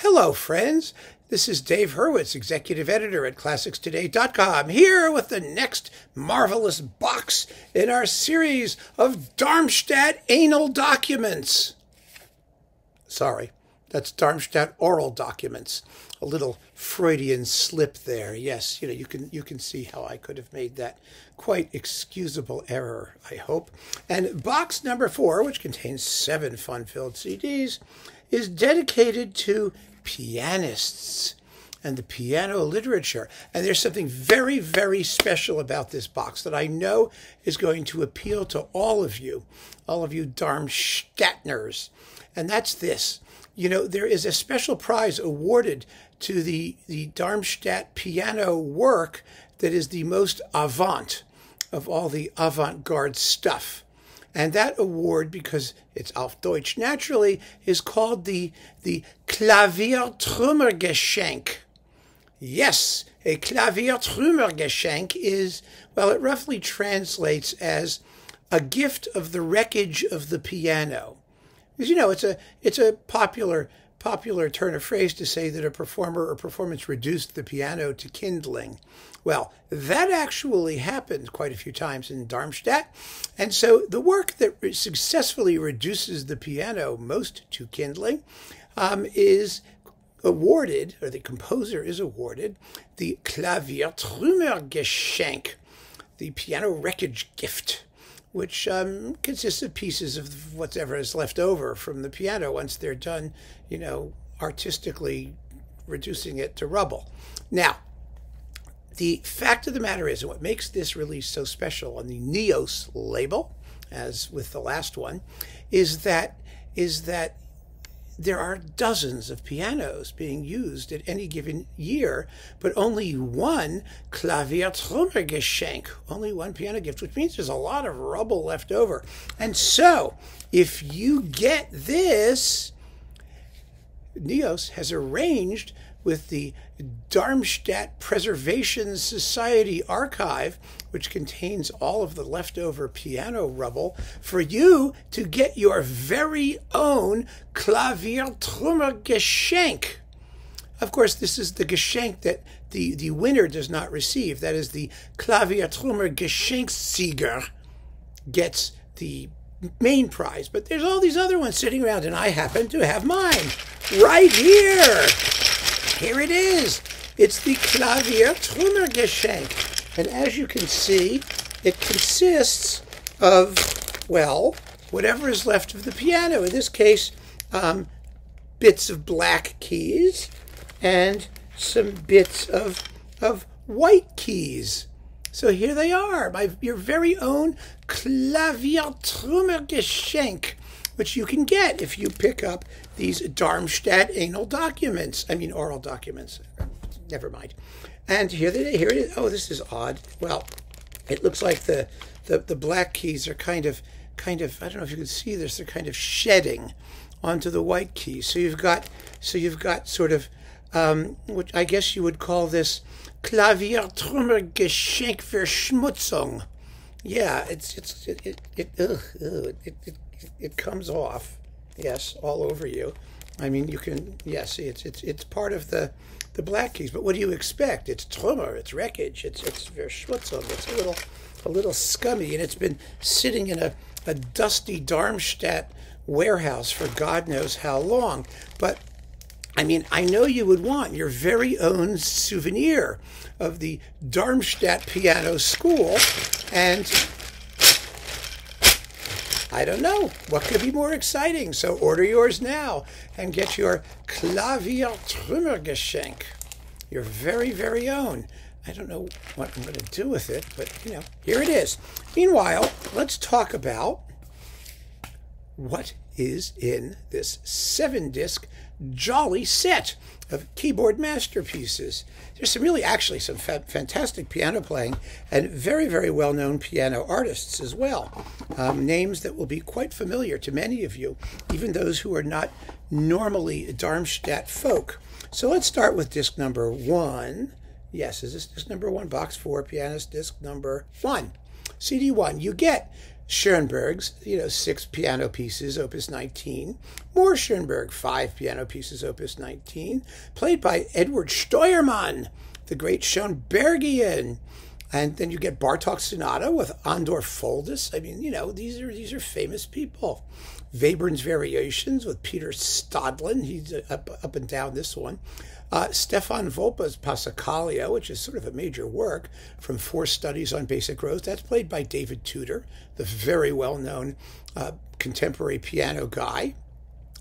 Hello, friends. This is Dave Hurwitz, executive editor at ClassicsToday.com, here with the next marvelous box in our series of Darmstadt anal documents. Sorry, that's Darmstadt oral documents. A little Freudian slip there. Yes, you can see how I could have made that quite excusable error, I hope. And box number 4, which contains 7 fun-filled CDs, is dedicated to pianists and the piano literature. And there's something very, very special about this box that I know is going to appeal to all of you Darmstadtners. And that's this. You know, there is a special prize awarded to the Darmstadt piano work that is the most avant of all the avant-garde stuff. And that award, because it's auf Deutsch naturally, is called the Klaviertrümmergeschenk. Yes, a Klaviertrümmergeschenk is, well, it roughly translates as a gift of the wreckage of the piano. Because, you know, it's a popular turn of phrase to say that a performer or performance reduced the piano to kindling. Well, that actually happened quite a few times in Darmstadt. And so the work that successfully reduces the piano most to kindling is awarded, or the composer is awarded, the Klaviertrümmergeschenk, the piano wreckage gift, which consists of pieces of whatever is left over from the piano once they're done, you know, artistically reducing it to rubble. Now, the fact of the matter is, and what makes this release so special on the Neos label, as with the last one, is that there are dozens of pianos being used at any given year, but only one Klaviertrümmergeschenk, only one piano gift, which means there's a lot of rubble left over. And so, if you get this, Neos has arranged with the Darmstadt Preservation Society archive, which contains all of the leftover piano rubble, for you to get your very own Klaviertrümmergeschenk. Of course, this is the Geschenk that the winner does not receive. That is, the Klaviertrümmergeschenksieger gets the main prize. But there's all these other ones sitting around, and I happen to have mine right here. Here it is. It's the Klaviertrümmergeschenk. And as you can see, it consists of, well, whatever is left of the piano. In this case, bits of black keys and some bits of white keys. So here they are, your very own Klaviertrümmergeschenk, which you can get if you pick up these Darmstadt anal documents. I mean, oral documents. Never mind. And here it is. Oh, this is odd. Well, it looks like the black keys are kind of, I don't know if you can see this, they're kind of shedding onto the white keys. So you've got sort of, which I guess you would call this Klaviertrümmergeschenkverschmutzung. Yeah, it comes off, yes, all over you. I mean, you can, yes, it's part of the black keys. But what do you expect? It's Trümmer, it's wreckage, it's Verschmutzung. It's a little scummy, and it's been sitting in a dusty Darmstadt warehouse for God knows how long. But I mean, I know you would want your very own souvenir of the Darmstadt Piano School, and I don't know what could be more exciting. So order yours now and get your Klaviertrümmergeschenk, your very, very own. I don't know what I'm going to do with it, but, you know, here it is. Meanwhile, let's talk about what is in this 7-disc jolly set of keyboard masterpieces. There's some fantastic piano playing and very, very well-known piano artists as well. Names that will be quite familiar to many of you, even those who are not normally Darmstadt folk. So let's start with disc number 1. Yes, is this disc number 1? Box 4, pianist disc number 1. CD 1. You get Schoenberg's, 6 piano pieces, opus 19. More Schoenberg, 5 piano pieces, opus 19. Played by Edward Steuermann, the great Schoenbergian. And then you get Bartók's Sonata with Andor Foldis. I mean, these are famous people. Webern's Variations with Peter Stadlin. He's up and down this one. Stefan Volpa's Passacaglia, which is sort of a major work from 4 Studies on Basic Rose. That's played by David Tudor, the very well-known contemporary piano guy.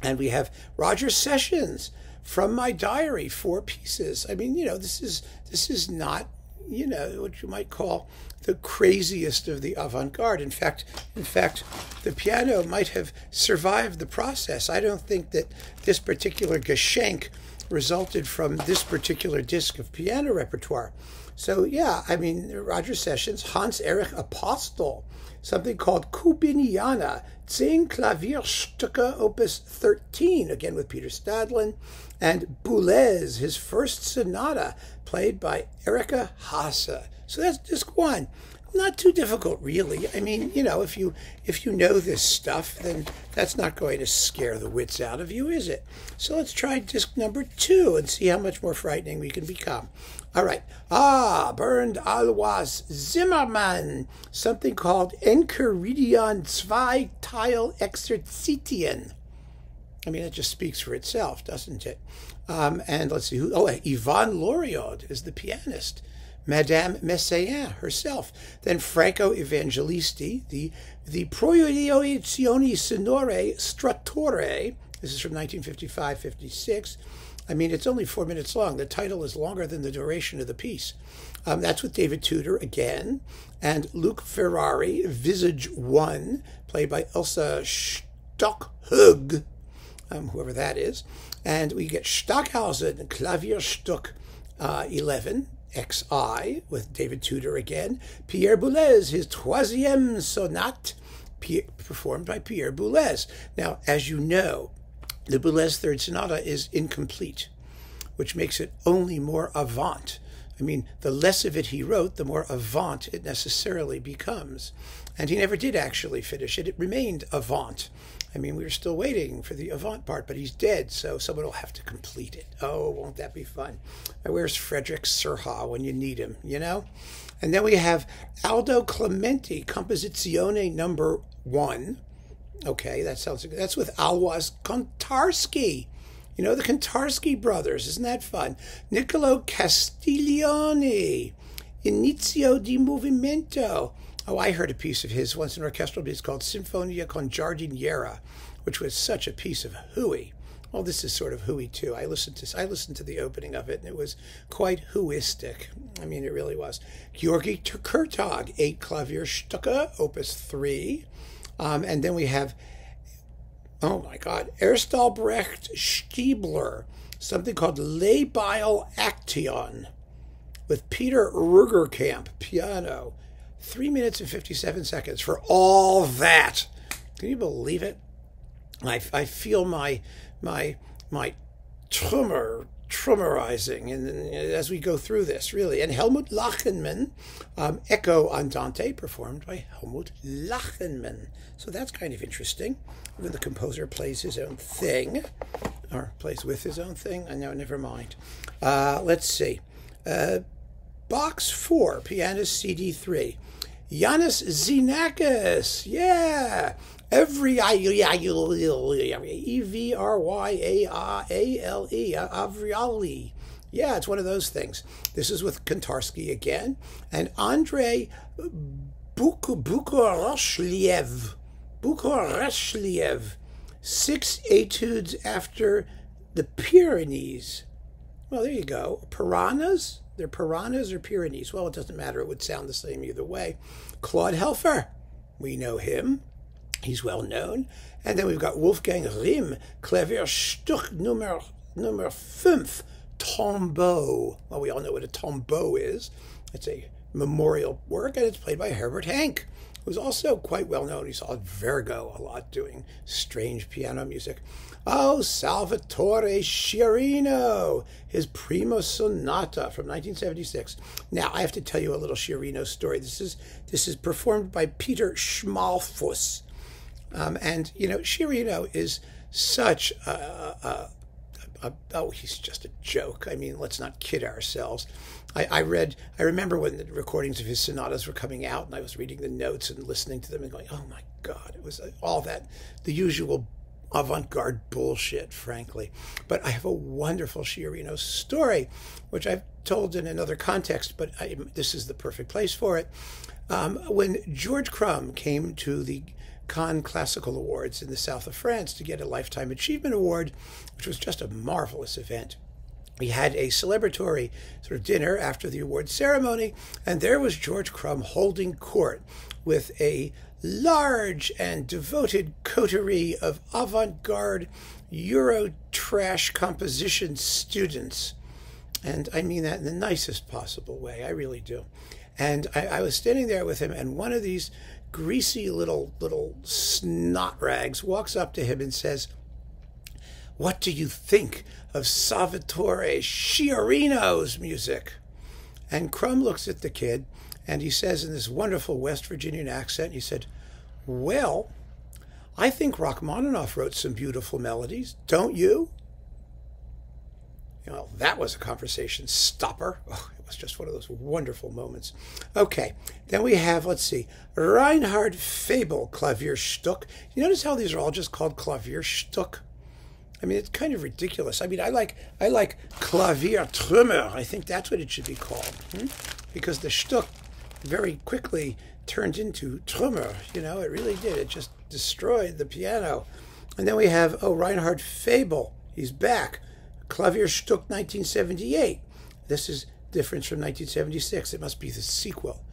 And we have Roger Sessions, From My Diary, 4 pieces. I mean, this is not, what you might call the craziest of the avant-garde. In fact, the piano might have survived the process. I don't think that this particular Geschenk resulted from this particular disc of piano repertoire. So yeah, I mean, Roger Sessions, Hans Erich Apostel, something called Kubiniana, 10 Klavierstücke, opus 13, again with Peter Stadlin, and Boulez, his first sonata, played by Erika Haase. So that's disc 1. Not too difficult, really. I mean, if you know this stuff, then that's not going to scare the wits out of you, is it? So let's try disc number 2 and see how much more frightening we can become. All right. Bernd Alois Zimmermann, something called Enchiridion Zweiteil Exerzitien. I mean, it just speaks for itself, doesn't it? And let's see who. Yvonne Loriod is the pianist. Madame Messiaen herself. Then Franco Evangelisti, the Proiezioni Sonore Stratore. This is from 1955-56. I mean, it's only 4 minutes long. The title is longer than the duration of the piece. That's with David Tudor again. And Luc Ferrari, Visage 1, played by Elsa Stockhug, whoever that is. And we get Stockhausen, Klavierstück 11, XI, with David Tudor again. Pierre Boulez, his Troisième Sonate, performed by Pierre Boulez. Now, as you know, the Boulez Third Sonata is incomplete, which makes it only more avant. I mean, the less of it he wrote, the more avant it necessarily becomes. And he never did actually finish it. It remained avant. I mean, we were still waiting for the avant part, but he's dead, so someone will have to complete it. Oh, won't that be fun? Where's Frederick Serha when you need him, And then we have Aldo Clementi, Composizione number 1. Okay, that's with Alois Kontarsky. The Kontarsky brothers. Isn't that fun? Niccolo Castiglione, Inizio di Movimento. Oh, I heard a piece of his once, an orchestral piece called Sinfonia con Giardiniera, which was such a piece of hooey. Well, this is sort of hooey too. I listened to the opening of it, and it was quite hooistic. I mean, it really was. Georgi Kurtag, 8 Klavierstücke, opus 3. And then we have, oh my God, Erstalbrecht Stiebler, something called Labile Action, with Peter Rugerkamp, piano. 3 minutes and 57 seconds for all that. Can you believe it? I feel my trummerizing and as we go through this, really. And Helmut Lachenmann, Echo Andante, performed by Helmut Lachenmann. So that's kind of interesting. When the composer plays his own thing, or plays with his own thing. I know, never mind. Let's see. Box 4, pianist CD3. Yanis Xenakis, yeah. Evryale, Avriali. Yeah, it's one of those things. This is with Kontarsky again. And Andrei Bukoroshliev, 6 etudes after the Pyrenees. Well, there you go. Piranhas? They're piranhas or Pyrenees? Well, it doesn't matter. It would sound the same either way. Claude Helfer. We know him. He's well known. And then we've got Wolfgang Rihm, Klavierstück number 5, Tombeau. Well, we all know what a tombeau is. It's a memorial work, and it's played by Herbert Henck who's also quite well known. He saw Virgo a lot doing strange piano music. Oh, Salvatore Sciarrino, his Primo Sonata from 1976. Now, I have to tell you a little Sciarrino story. This is performed by Peter Schmalfuss. And, you know, Sciarrino is such oh, he's just a joke. I mean, let's not kid ourselves. I remember when the recordings of his sonatas were coming out, and I was reading the notes and listening to them and going, oh my God, it was all that, the usual avant-garde bullshit, frankly. But I have a wonderful Sciarrino story, which I've told in another context, but this is the perfect place for it. When George Crumb came to the Cannes Classical Awards in the south of France to get a Lifetime Achievement Award, which was just a marvelous event, we had a celebratory sort of dinner after the award ceremony, and there was George Crumb holding court with a large and devoted coterie of avant-garde Euro trash composition students. And I mean that in the nicest possible way. I really do. And I was standing there with him, and one of these greasy little snot rags walks up to him and says, "What do you think of Salvatore Sciarrino's music?" And Crumb looks at the kid, and he says in this wonderful West Virginian accent, he said, "Well, I think Rachmaninoff wrote some beautiful melodies, don't you?" Well, that was a conversation stopper. Oh, it was just one of those wonderful moments. Okay, then we have, let's see, Reinhard Fabel Klavierstück. You notice how these are all just called Klavierstück? I mean, it's kind of ridiculous. I mean, I like Klaviertrümmer. I think that's what it should be called, because the Stück very quickly turned into Trümmer. You know, it really did. It just destroyed the piano. And then we have, Reinhard Fabel. He's back. Klavierstück 1978. This is different from 1976. It must be the sequel.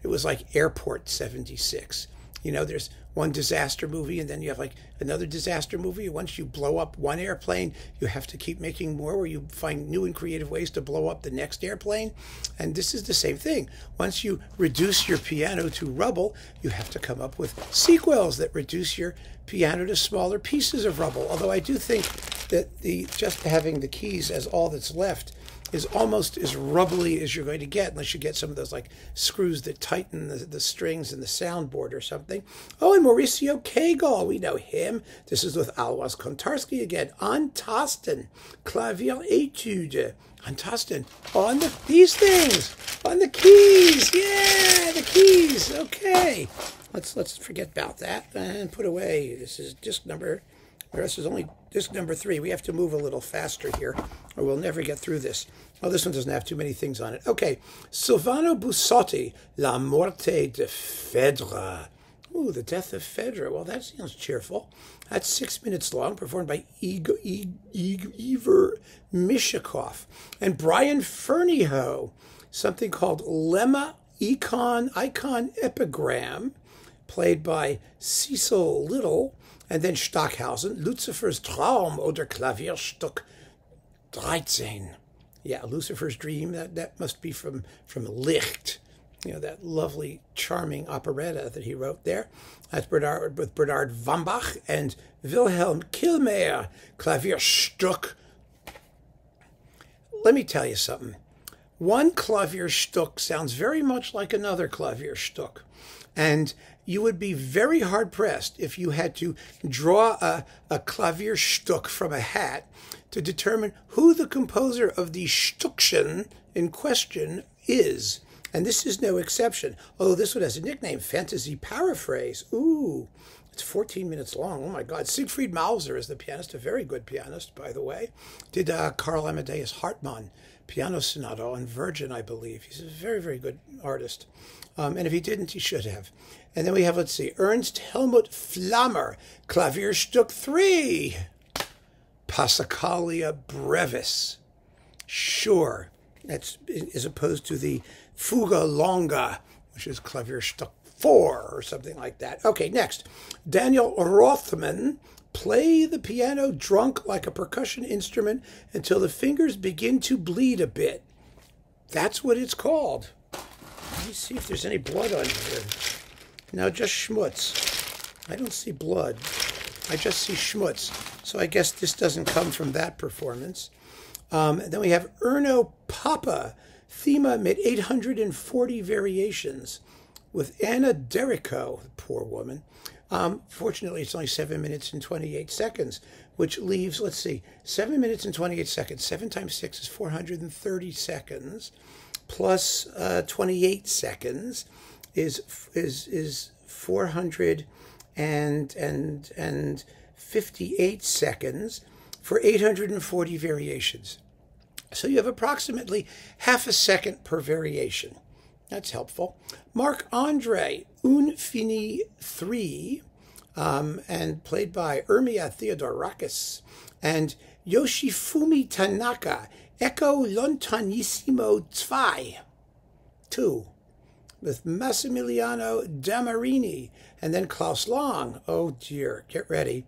It was like Airport 76. You know, there's one disaster movie, and then you have like another disaster movie. Once you blow up one airplane, you have to keep making more, where you find new and creative ways to blow up the next airplane. And this is the same thing. Once you reduce your piano to rubble, you have to come up with sequels that reduce your piano to smaller pieces of rubble. Although I do think that just having the keys as all that's left is almost as rubbly as you're going to get, unless you get some of those like screws that tighten the strings in the soundboard or something. Oh, and Mauricio Kegel, we know him. This is with Alois Kontarski again. Antasten, Clavier Etude. Antasten, on these things, on the keys. Yeah, the keys. Okay, let's forget about that and put away. This is disc number. This is only disc number 3. We have to move a little faster here, or we'll never get through this. Oh, this one doesn't have too many things on it. Okay, Silvano Bussotti, La Morte de Phèdre. Ooh, the death of Phèdre. Well, that sounds cheerful. That's 6 minutes long, performed by Igor Mishakov. And Brian Fernyhough, something called Lemma Icon Epigram, played by Cecil Little. And then Stockhausen, Lucifer's Traum oder Klavierstück 13. Yeah, Lucifer's Dream, that must be from Licht, you know, that lovely, charming operetta that he wrote there. That's with Bernard Wambach and Wilhelm Kilmer, Klavierstück. Let me tell you something. One Klavierstück sounds very much like another Klavierstück. And you would be very hard-pressed if you had to draw a Klavierstück from a hat to determine who the composer of the Stückchen in question is. And this is no exception. Although this one has a nickname, Fantasy Paraphrase. Ooh, it's 14 minutes long. Oh, my God. Siegfried Mauser is the pianist, a very good pianist, by the way. Did Karl Amadeus Hartmann piano sonata on Virgin, I believe. He's a very, very good artist. And if he didn't, he should have. And then we have, let's see, Ernst Helmut Flammer, Klavierstück 3, Passacaglia Brevis. Sure, that's as opposed to the Fuga Longa, which is Klavierstück 4 or something like that. Okay, next, Daniel Rothman, play the piano drunk like a percussion instrument until the fingers begin to bleed a bit. That's what it's called. Let me see if there's any blood on here. No, just schmutz. I don't see blood. I just see schmutz. So I guess this doesn't come from that performance. Then we have Erno Papa, Thema mit 840 variations, with Anna Derico, poor woman. Fortunately, it's only 7 minutes and 28 seconds, which leaves, let's see, 7 minutes and 28 seconds. 7 times 6 is 430 seconds, plus 28 seconds is 458 seconds for 840 variations. So you have approximately half a second per variation. That's helpful. Marc-Andre, Un Fini 3, and played by Ermia Theodorakis, and Yoshifumi Tanaka, Echo Lontanissimo 2, with Massimiliano Damarini, and then Klaus Lang. Oh dear, get ready.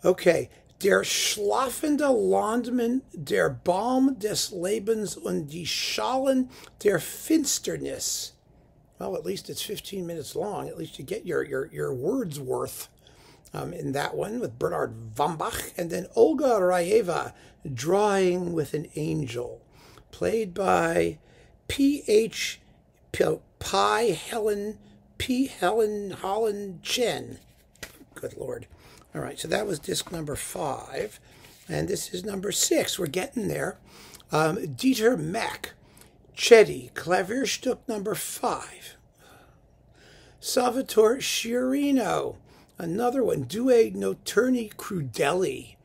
Okay, Der schlafende Landmann, der Baum des Lebens und die Schalen der Finsternis. Well, at least it's 15 minutes long. At least you get your words worth in that one with Bernard Wambach. And then Olga Raeva, Drawing with an Angel, played by P. Helen Holland Chen. Good Lord. All right, so that was disc number 5, and this is number 6. We're getting there. Dieter Mack, Cedi, Klavierstück number 5. Salvatore Sciarrino, another one, Due Notturni Crudeli,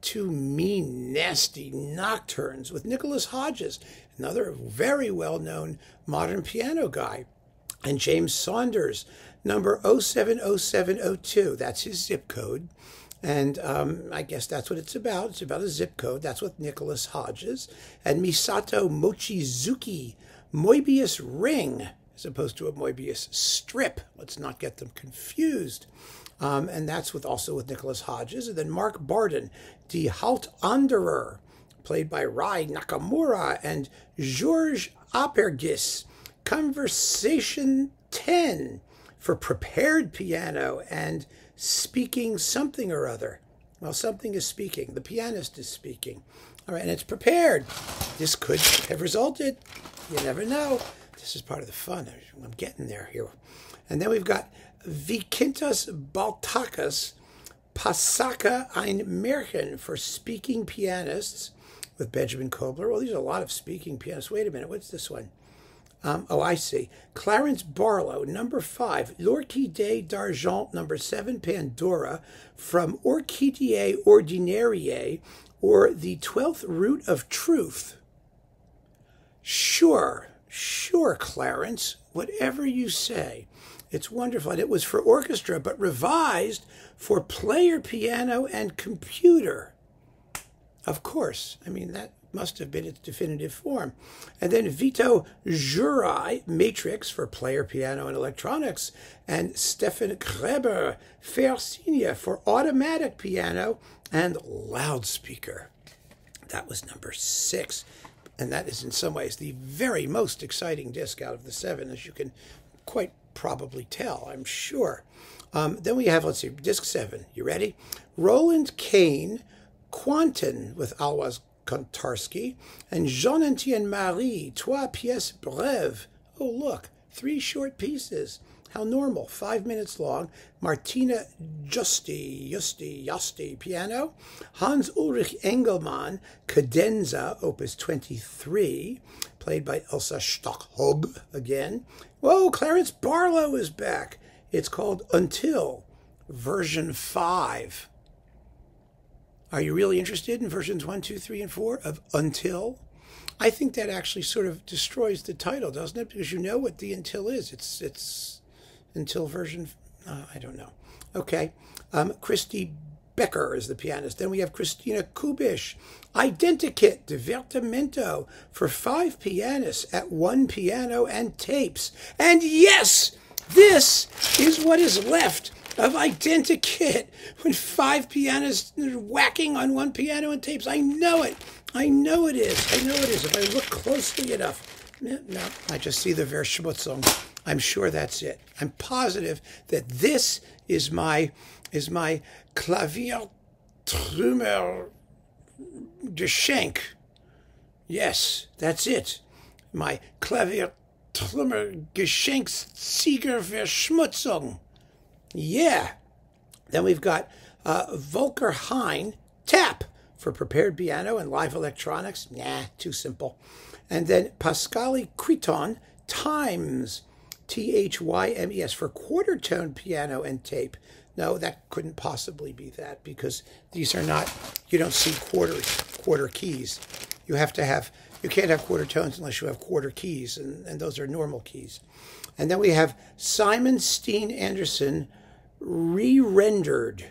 2 mean, nasty nocturnes with Nicholas Hodges, another very well-known modern piano guy, and James Saunders, number 070702. That's his zip code. And I guess that's what it's about. It's about a zip code. That's with Nicholas Hodges. And Misato Mochizuki, Moebius Ring, as opposed to a Moebius strip. Let's not get them confused. And that's also with Nicholas Hodges. And then Mark Barden, Die Haltanderer, played by Rai Nakamura and Georges Apergis, Conversation 10, for prepared piano and speaking something or other. Well, something is speaking. The pianist is speaking. All right, and it's prepared. This could have resulted. You never know. This is part of the fun. I'm getting there here. And then we've got Vykintas Baltakas, Pasaka ein Märchen, for speaking pianists, with Benjamin Kobler. Well, these are a lot of speaking pianists. Wait a minute. What's this one? Oh, I see. Clarence Barlow, number 5. L'Orchidée d'Argent, number 7. Pandora, from Orchidea Ordinariae, or the 12th Root of Truth. Sure, Clarence. Whatever you say. It's wonderful. And it was for orchestra, but revised for player piano and computer. Of course. I mean, that must have been its definitive form. And then Vito Jurai, Matrix, for player piano and electronics, and Stefan Kreber, Fersinia, for automatic piano and loudspeaker. That was number 6. And that is in some ways the very most exciting disc out of the 7, as you can quite probably tell, I'm sure. Then we have, let's see, disc 7. You ready? Roland Kane, Quanten, with Alois Kontarsky, and Jean-Etienne Marie, Trois pièces brèves. Oh, look, 3 short pieces. How normal, 5 minutes long. Martina Justi, piano. Hans-Ulrich Engelmann, Cadenza, opus 23, played by Elsa Stockhog again. Whoa, Clarence Barlow is back. It's called Until, version 5. Are you really interested in versions 1, 2, 3, and 4 of Until? I think that actually sort of destroys the title, doesn't it? Because you know what the Until is. It's Until version, I don't know. Okay. Christy Becker is the pianist. Then we have Christina Kubish, Identikit, Divertimento, for 5 pianists at 1 piano and tapes. And yes, this is what is left of Identikit, with 5 pianists whacking on 1 piano and tapes. I know it. I know it is. If I look closely enough. No, I just see the Verschmutzung. I'm sure that's it. I'm positive that this is my Klaviertrümmergeschenk. Yes, that's it. My Klaviertrümmergeschenksverschmutzung. Yeah. Then we've got Volker Hein tap for prepared piano and live electronics. Nah, too simple. And then Pascali Criton Times, T-H-Y-M-E-S, for quarter tone piano and tape. No, that couldn't possibly be that, because these are not, you don't see quarter keys. You can't have quarter tones unless you have quarter keys, and those are normal keys. And then we have Simon Steen Anderson re-rendered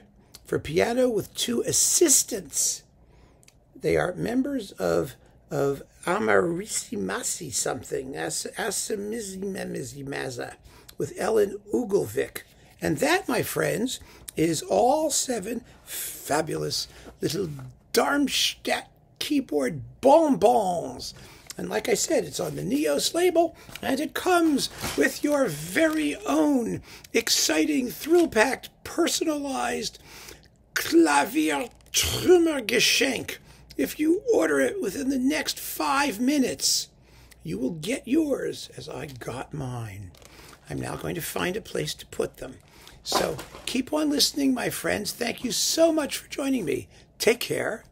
for piano with 2 assistants. They are members of Amarissimasi something, Assimizimemizimaza, with Ellen Ugelvik. And that, my friends, is all 7 fabulous little Darmstadt keyboard bonbons. And like I said, it's on the Neos label, and it comes with your very own exciting, thrill-packed, personalized Klaviertrümmergeschenk. If you order it within the next 5 minutes, you will get yours as I got mine. I'm now going to find a place to put them. So keep on listening, my friends. Thank you so much for joining me. Take care.